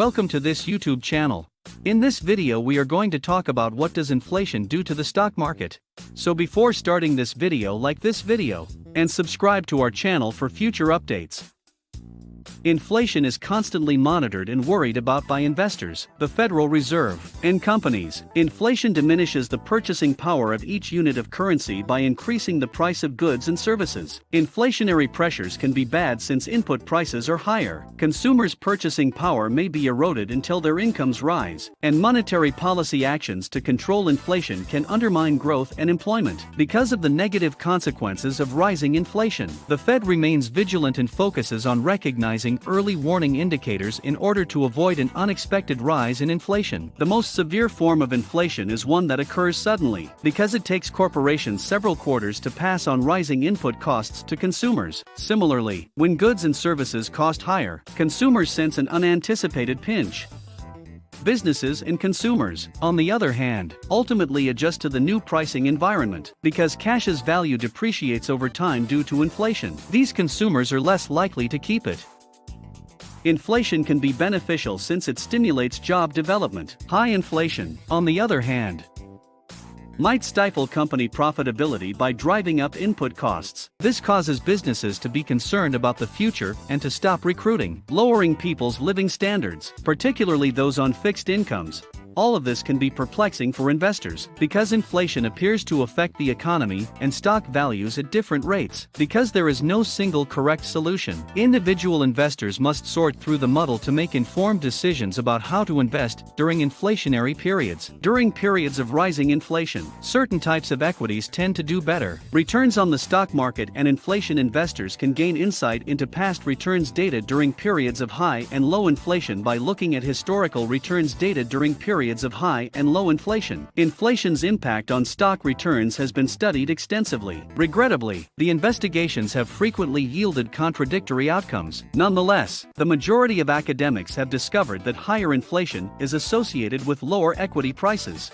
Welcome to this YouTube channel. In this video we are going to talk about what does inflation do to the stock market. So before starting this video, like this video and subscribe to our channel for future updates. Inflation is constantly monitored and worried about by investors, the Federal Reserve, and companies. Inflation diminishes the purchasing power of each unit of currency by increasing the price of goods and services. Inflationary pressures can be bad since input prices are higher. Consumers' purchasing power may be eroded until their incomes rise, and monetary policy actions to control inflation can undermine growth and employment. Because of the negative consequences of rising inflation, the Fed remains vigilant and focuses on recognizing early warning indicators in order to avoid an unexpected rise in inflation. The most severe form of inflation is one that occurs suddenly, because it takes corporations several quarters to pass on rising input costs to consumers. Similarly, when goods and services cost higher, consumers sense an unanticipated pinch. Businesses and consumers, on the other hand, ultimately adjust to the new pricing environment. Because cash's value depreciates over time due to inflation, these consumers are less likely to keep it. Inflation can be beneficial since it stimulates job development. High inflation, on the other hand, might stifle company profitability by driving up input costs. This causes businesses to be concerned about the future and to stop recruiting, lowering people's living standards, particularly those on fixed incomes. All of this can be perplexing for investors, because inflation appears to affect the economy and stock values at different rates. Because there is no single correct solution, individual investors must sort through the muddle to make informed decisions about how to invest during inflationary periods. During periods of rising inflation, certain types of equities tend to do better. Returns on the stock market and inflation. Investors can gain insight into past returns data during periods of high and low inflation by looking at historical returns data during periods of high and low inflation. Inflation's impact on stock returns has been studied extensively. Regrettably, the investigations have frequently yielded contradictory outcomes. Nonetheless, the majority of academics have discovered that higher inflation is associated with lower equity prices.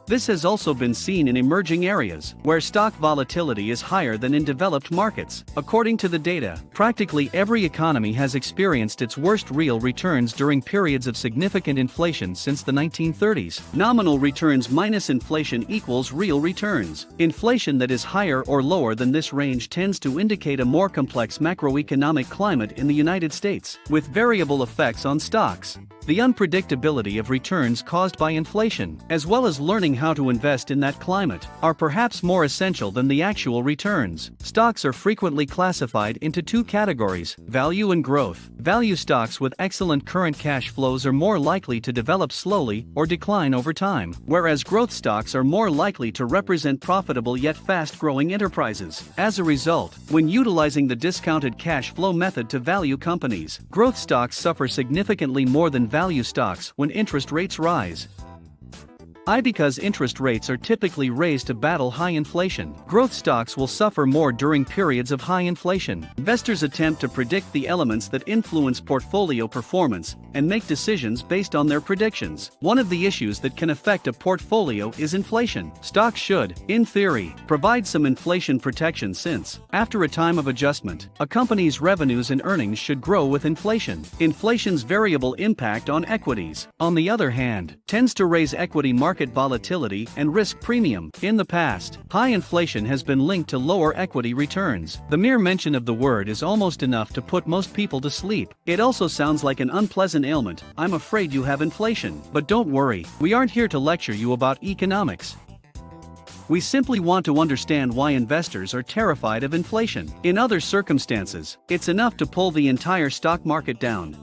This has also been seen in emerging areas, where stock volatility is higher than in developed markets. According to the data, practically every economy has experienced its worst real returns during periods of significant inflation since the 1930s. Nominal returns minus inflation equals real returns. Inflation that is higher or lower than this range tends to indicate a more complex macroeconomic climate in the United States, with variable effects on stocks. The unpredictability of returns caused by inflation, as well as learning how to invest in that climate, are perhaps more essential than the actual returns. Stocks are frequently classified into two categories: value and growth. Value stocks with excellent current cash flows are more likely to develop slowly or decline over time, whereas growth stocks are more likely to represent profitable yet fast-growing enterprises. As a result, when utilizing the discounted cash flow method to value companies, growth stocks suffer significantly more than value stocks when interest rates rise. Because interest rates are typically raised to battle high inflation, growth stocks will suffer more during periods of high inflation. Investors attempt to predict the elements that influence portfolio performance and make decisions based on their predictions. One of the issues that can affect a portfolio is inflation. Stocks should, in theory, provide some inflation protection since, after a time of adjustment, a company's revenues and earnings should grow with inflation. Inflation's variable impact on equities, on the other hand, tends to raise equity market volatility and risk premium. In the past, high inflation has been linked to lower equity returns. The mere mention of the word is almost enough to put most people to sleep. It also sounds like an unpleasant ailment. I'm afraid you have inflation. But don't worry, we aren't here to lecture you about economics. We simply want to understand why investors are terrified of inflation. In other circumstances, it's enough to pull the entire stock market down.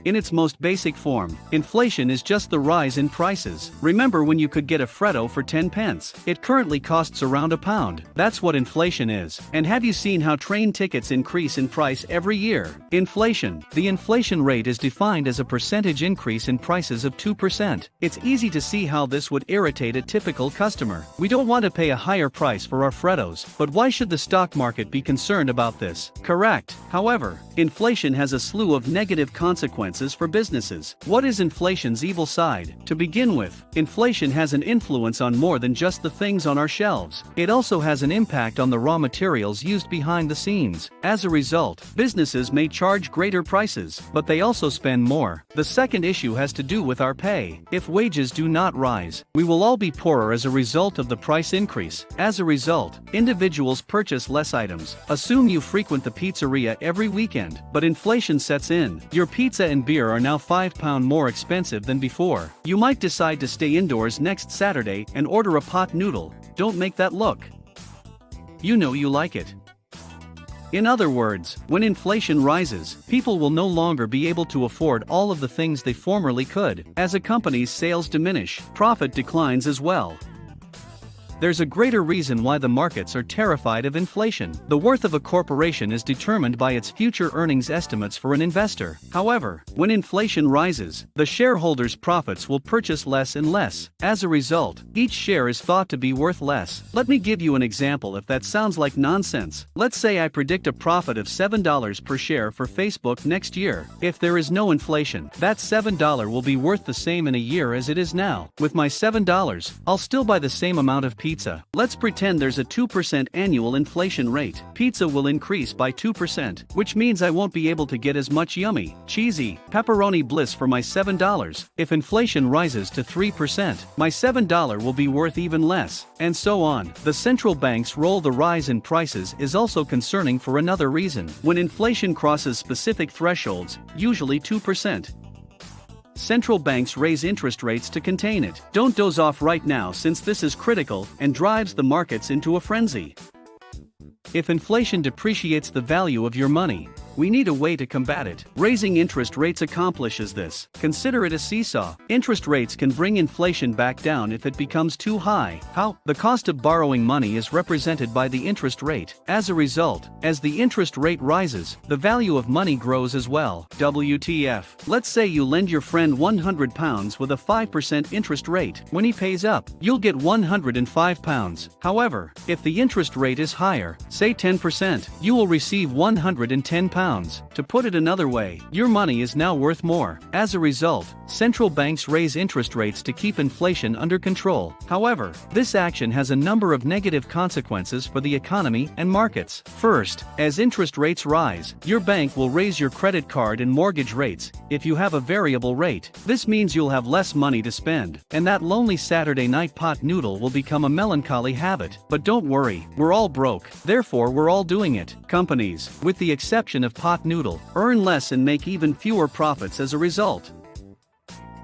In its most basic form, inflation is just the rise in prices. Remember when you could get a Freddo for 10 pence? It currently costs around £1. That's what inflation is. And have you seen how train tickets increase in price every year? Inflation. The inflation rate is defined as a percentage increase in prices of 2%. It's easy to see how this would irritate a typical customer. We don't want to pay a higher price for our Freddos, but why should the stock market be concerned about this? Correct. However, inflation has a slew of negative consequences consequences for businesses. What is inflation's evil side? To begin with, inflation has an influence on more than just the things on our shelves. It also has an impact on the raw materials used behind the scenes. As a result, businesses may charge greater prices, but they also spend more. The second issue has to do with our pay. If wages do not rise, we will all be poorer as a result of the price increase. As a result, individuals purchase less items. Assume you frequent the pizzeria every weekend, but inflation sets in. Your pizza and beer are now £5 more expensive than before. You might decide to stay indoors next Saturday and order a pot noodle. Don't make that look. You know you like it. In other words, when inflation rises, people will no longer be able to afford all of the things they formerly could. As a company's sales diminish, profit declines as well. There's a greater reason why the markets are terrified of inflation. The worth of a corporation is determined by its future earnings estimates for an investor. However, when inflation rises, the shareholders' profits will purchase less and less. As a result, each share is thought to be worth less. Let me give you an example if that sounds like nonsense. Let's say I predict a profit of $7 per share for Facebook next year. If there is no inflation, that $7 will be worth the same in a year as it is now. With my $7, I'll still buy the same amount of pizza. Let's pretend there's a 2% annual inflation rate. Pizza will increase by 2%, which means I won't be able to get as much yummy, cheesy, pepperoni bliss for my $7. If inflation rises to 3%, my $7 will be worth even less, and so on. The central bank's role. The rise in prices is also concerning for another reason. When inflation crosses specific thresholds, usually 2%, central banks raise interest rates to contain it. Don't doze off right now, since this is critical and drives the markets into a frenzy. If inflation depreciates the value of your money, we need a way to combat it. Raising interest rates accomplishes this. Consider it a seesaw. Interest rates can bring inflation back down if it becomes too high. How? The cost of borrowing money is represented by the interest rate. As a result, as the interest rate rises, the value of money grows as well. WTF? Let's say you lend your friend £100 with a 5% interest rate. When he pays up, you'll get £105. However, if the interest rate is higher, say 10%, you will receive £110. To put it another way, your money is now worth more. As a result, central banks raise interest rates to keep inflation under control. However, this action has a number of negative consequences for the economy and markets. First, as interest rates rise, your bank will raise your credit card and mortgage rates if you have a variable rate. This means you'll have less money to spend, and that lonely Saturday night pot noodle will become a melancholy habit. But don't worry, we're all broke, therefore we're all doing it. Companies, with the exception of pot noodle, earn less and make even fewer profits as a result.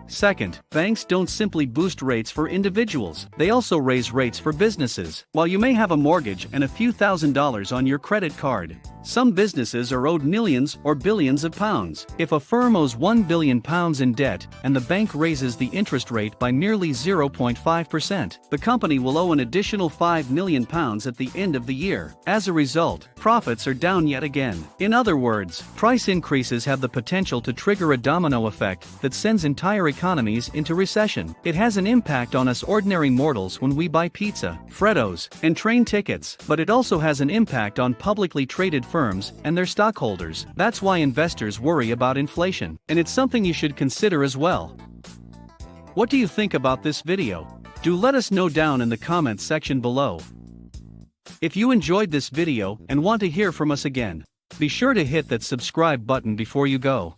Second, banks don't simply boost rates for individuals, they also raise rates for businesses. While you may have a mortgage and a few $1,000s on your credit card, some businesses are owed millions or billions of pounds. If a firm owes £1 billion in debt and the bank raises the interest rate by merely 0.5%, the company will owe an additional £5 million at the end of the year. As a result, profits are down yet again. In other words, price increases have the potential to trigger a domino effect that sends entire economies into recession. It has an impact on us ordinary mortals when we buy pizza, Freddos, and train tickets, but it also has an impact on publicly traded firms and their stockholders. That's why investors worry about inflation, and it's something you should consider as well. What do you think about this video? Do let us know down in the comments section below. If you enjoyed this video and want to hear from us again, be sure to hit that subscribe button before you go.